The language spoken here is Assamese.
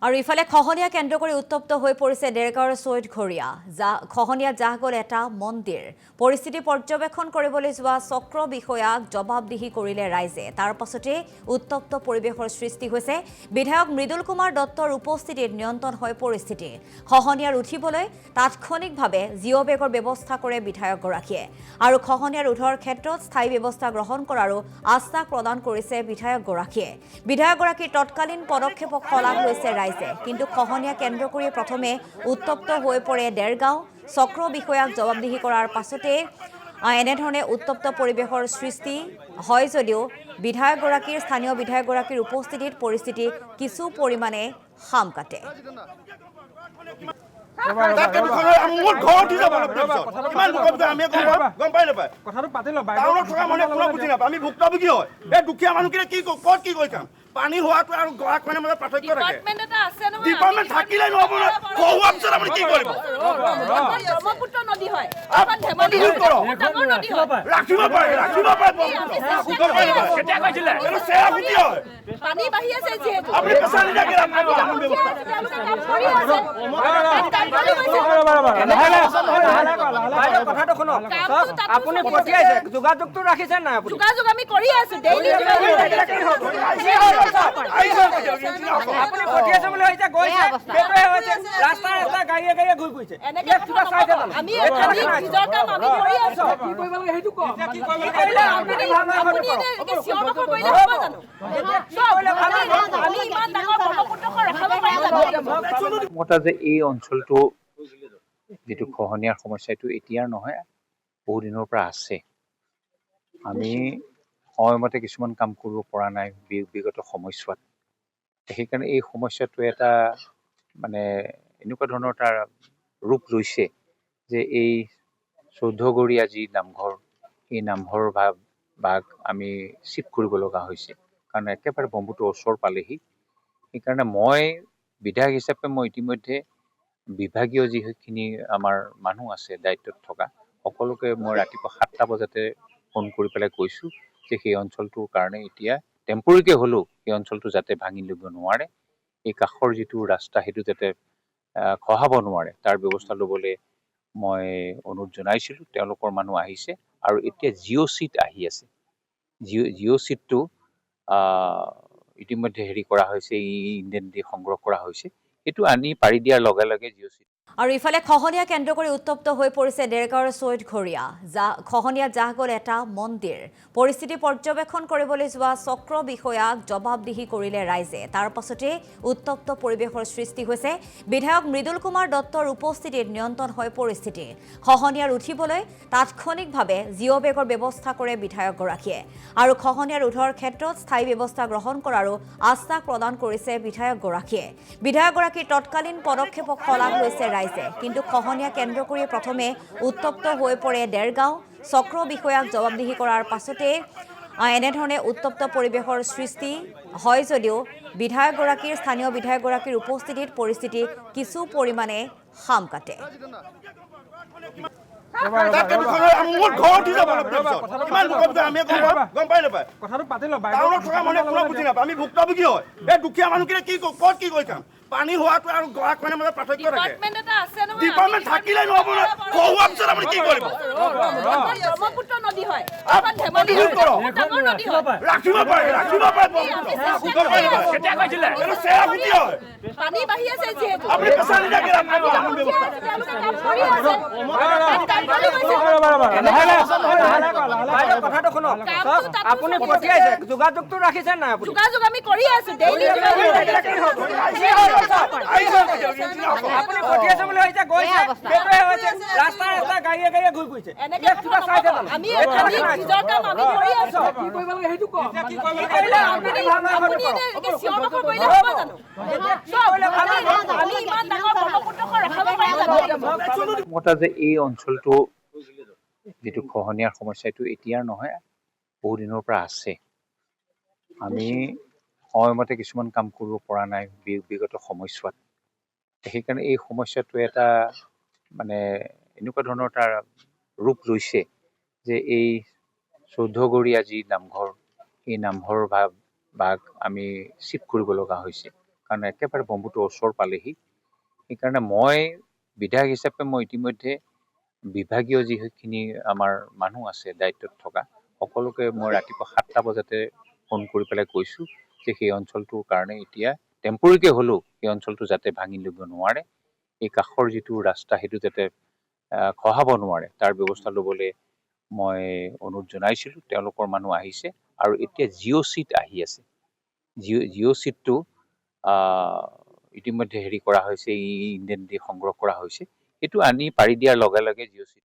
আৰু ইফালে খহনীয়া কেন্দ্ৰ কৰি উত্তপ্ত হৈ পৰিছে ডেৰগাঁৱৰ চৈয়দঘৰীয়া খহনীয়াত জাহ গ'ল এটা মন্দিৰ পৰিস্থিতি পৰ্যবেক্ষণ কৰিবলৈ যোৱা চক্ৰ বিষয়াক জবাবদিহি কৰিলে ৰাইজে তাৰ পাছতে উত্তপ্ত পৰিৱেশৰ সৃষ্টি হৈছে বিধায়ক মৃদুল কুমাৰ দত্তৰ উপস্থিতিত নিয়ন্ত্ৰণ হৈ পৰিস্থিতি খহনীয়াৰ উঠিবলৈ তাৎক্ষণিকভাৱে জিঅ' বেগৰ ব্যৱস্থা কৰে বিধায়কগৰাকীয়ে আৰু খহনীয়াৰ ৰোধৰ ক্ষেত্ৰত স্থায়ী ব্যৱস্থা গ্ৰহণ কৰাৰো আশ্বাস প্ৰদান কৰিছে বিধায়কগৰাকীৰ তৎকালীন পদক্ষেপক শলাগ লৈছে কিন্তু খহনীয়া কেন্দ্ৰ কৰি প্ৰথমে উত্তপ্ত হৈ পৰে ডেৰগাঁও চক্ৰ বিষয়াক জবাবদিহি কৰাৰ পাছতে এনেধৰণে উত্তপ্ত পৰিৱেশৰ সৃষ্টি হয় যদিও স্থানীয় বিধায়কগৰাকীৰ উপস্থিতিত পৰিস্থিতি কিছু পৰিমাণে সাম কাটে পানী হোৱাটো আৰু গৰাক মানে মাজত পাৰ্থক্য থাকে ডিপাৰ্টমেণ্ট থাকিলে নহ'ব না কোৱা পিছত আপুনি কি কৰিব ব্ৰহ্মপুত্ৰ নদী হয় আপন ধেমালি নদী হয় ৰাখিব পাৰে কেতিয়া কৈছিলে এটো সেয়া ফুটি হয় পানী বাঢ়ি আছে যেহেতু আপুনি পেছা নিদিয়াকে ৰাখিব কথাটো শুনক আপুনি পঠিয়াইছে যোগাযোগটো ৰাখিছে না আপুনি যোগাযোগ আমি কৰি আছো ডেইলি আপুনি পঠিয়াইছে বুলি হৈছে গৈছে সেইটোৱে হৈছে ৰাস্তা গাড়ীয়ে ঘূৰি ফুৰিছে এনেকে কিবা চাইছে আমি নিজৰ কাম আমি কৰি আছো কি কৰিব লাগে সেইটো কওক কি কৰিলে আপুনি এনে চিঞৰ বাখৰ কৰিলে হ'ব জানো আমি ইমান ডাঙৰ ব্ৰহ্মপুত্ৰক ৰখাব পাৰিম মতা যে এই অঞ্চলটো যেটো খহনীয়াৰ সমস্যাটো এতিয়াৰ নহয় বহু দিনৰ পৰা আছে আমি সময়মতে কিছুমান কাম কৰিব পৰা নাই বিগত সময়ছোৱাত সেইকাৰণে এই সমস্যাটো এটা মানে এনেকুৱা ধৰণৰ তাৰ ৰূপ লৈছে যে এই চৌধগৰীয়া যি নামঘৰ এই নামঘৰ ভাগ আমি শিফ্ট কৰিব লগা হৈছে কাৰণ একেবাৰে ব্ৰহ্মপুত্ৰৰ ওচৰ পালেহি সেইকাৰণে মই বিধায়ক হিচাপে মই ইতিমধ্যে বিভাগীয় যিখিনি আমাৰ মানুহ আছে দায়িত্বত থকা সকলোকে মই ৰাতিপুৱা 7টা বজাতে ফোন কৰি পেলাই কৈছো যে সেই অঞ্চলটোৰ কাৰণে এতিয়া টেম্পৰেৰীকে হ'লেও এই অঞ্চলটো যাতে ভাঙি ল'ব নোৱাৰে এই কাষৰ যিটো ৰাস্তা সেইটো যাতে খহাব নোৱাৰে তাৰ ব্যৱস্থা ল'বলৈ মই অনুৰোধ জনাইছিলো তেওঁলোকৰ মানুহ আহিছে আৰু এতিয়া জিঅ' চিট আহি আছে জিঅ' চিটটো ইতিমধ্যে হেৰি কৰা হৈছে ইণ্ডেন দি সংগ্ৰহ কৰা হৈছে এইটো আনি পাৰি দিয়াৰ লগে লগে জিঅ' চিট আৰু ইফালে খহনীয়া কেন্দ্ৰ কৰি উত্তপ্ত হৈ পৰিছে ডেৰগাঁৱৰ চৈয়দঘৰীয়া খহনীয়াত জাহ গ'ল এটা মন্দিৰ পৰিস্থিতি পৰ্যবেক্ষণ কৰিবলৈ যোৱা চক্ৰ বিষয়াক জবাবদিহি কৰিলে ৰাইজে তাৰ পাছতে উত্তপ্ত পৰিৱেশৰ সৃষ্টি হৈছে বিধায়ক মৃদুল কুমাৰ দত্তৰ উপস্থিতিত নিয়ন্ত্ৰণ হৈ পৰিস্থিতি খহনীয়াৰ উঠিবলৈ তাৎক্ষণিকভাৱে জিঅ' বেগৰ ব্যৱস্থা কৰে বিধায়কগৰাকীয়ে আৰু খহনীয়া ৰোধৰ ক্ষেত্ৰত স্থায়ী ব্যৱস্থা গ্ৰহণ কৰাৰো আশ্বাস প্ৰদান কৰিছে বিধায়কগৰাকীৰ তৎকালীন পদক্ষেপক শলাগ লৈছে কিন্তু খহনীয়া কেন্দ্ৰ কৰি প্ৰথমে উত্তপ্ত হৈ পৰে ডেৰগাঁও চক্ৰ বিষয়াক জবাবদিহি কৰাৰ পাছতে এনেধৰণে উত্তপ্ত পৰিৱেশৰ সৃষ্টি হয় যদিও স্থানীয় বিধায়কগৰাকীৰ উপস্থিতিত পৰিস্থিতি কিছু পৰিমাণে সাম কাটে আমি ভুক্তভোগী হয় এই দুখীয়া মানুহখিনি কি ক'ত কি কৰি কাম পানী হোৱাটো আৰু গৰাক মানে মাজত পাৰ্থক্য থাকে ডিপাৰ্টমেণ্ট থাকিলে নহ'ব না কোৱা পিছত আপুনি কি কৰিব ব্ৰহ্মপুত্ৰ নদী হয় আপন ধেমালি নদী হয় ৰাখিব পাৰে কেতিয়া কৈছিলে এটো সেয়া ফুটি হয় পানী বাঢ়ি আছে যেহেতু আপুনি পেছা নিদিয়াকে ৰাখিব কথাটো শুনক আপুনি পঠিয়াইছে যোগাযোগটো ৰাখিছে না আপুনি যোগাযোগ আমি কৰি আছো ডেইলি আপুনি পঠিয়াইছে বুলি হৈছে গৈছে সেইটোৱে হৈছে ৰাস্তা গাড়ীয়ে ঘূৰি ফুৰিছে এনেকে কিবা চাইছে আমি নিজৰ কাম আমি কৰি আছো কি কৰিব লাগে সেইটো কওক কি কৰিলে আপুনি এনে চিঞৰ বাখৰ কৰিলে হ'ব জানো আমি ইমান ডাঙৰ ব্ৰহ্মপুত্ৰক ৰখাব পাৰিম মতা যে এই অঞ্চলটো যেটো খহনীয়াৰ সমস্যাটো এতিয়াৰ নহয় বহু দিনৰ পৰা আছে আমি সময়মতে কিছুমান কাম কৰিব পৰা নাই বিগত সময়ছোৱাত সেইকাৰণে এই সমস্যাটো এটা মানে এনেকুৱা ধৰণৰ তাৰ ৰূপ লৈছে যে এই চৌধগৰীয়া যি নামঘৰ এই নামঘৰ ভাগ আমি শিফ্ট কৰিব লগা হৈছে কাৰণ একেবাৰে ব্ৰহ্মপুত্ৰৰ ওচৰ পালেহি। সেইকাৰণে মই বিধায়ক হিচাপে মই ইতিমধ্যে বিভাগীয় যিখিনি আমাৰ মানুহ আছে দায়িত্বত থকা সকলোকে মই ৰাতিপুৱা 7টা বজাতে ফোন কৰি পেলাই কৈছোঁ যে সেই অঞ্চলটোৰ কাৰণে এতিয়া টেম্পৰেৰীকে হ'লেও সেই অঞ্চলটো যাতে ভাঙি ল'ব নোৱাৰে, এই কাষৰ যিটো ৰাস্তা সেইটো যাতে খহাব নোৱাৰে তাৰ ব্যৱস্থা ল'বলৈ মই অনুৰোধ জনাইছিলোঁ। তেওঁলোকৰ মানুহ আহিছে আৰু এতিয়া জিঅ' চিট আহি আছে। জিঅ' চিটটো ইতিমধ্যে হেৰি কৰা হৈছে, ইণ্ডেন দি সংগ্ৰহ কৰা হৈছে। সেইটো আনি পাৰি দিয়াৰ লগে লগে জিঅ' চিট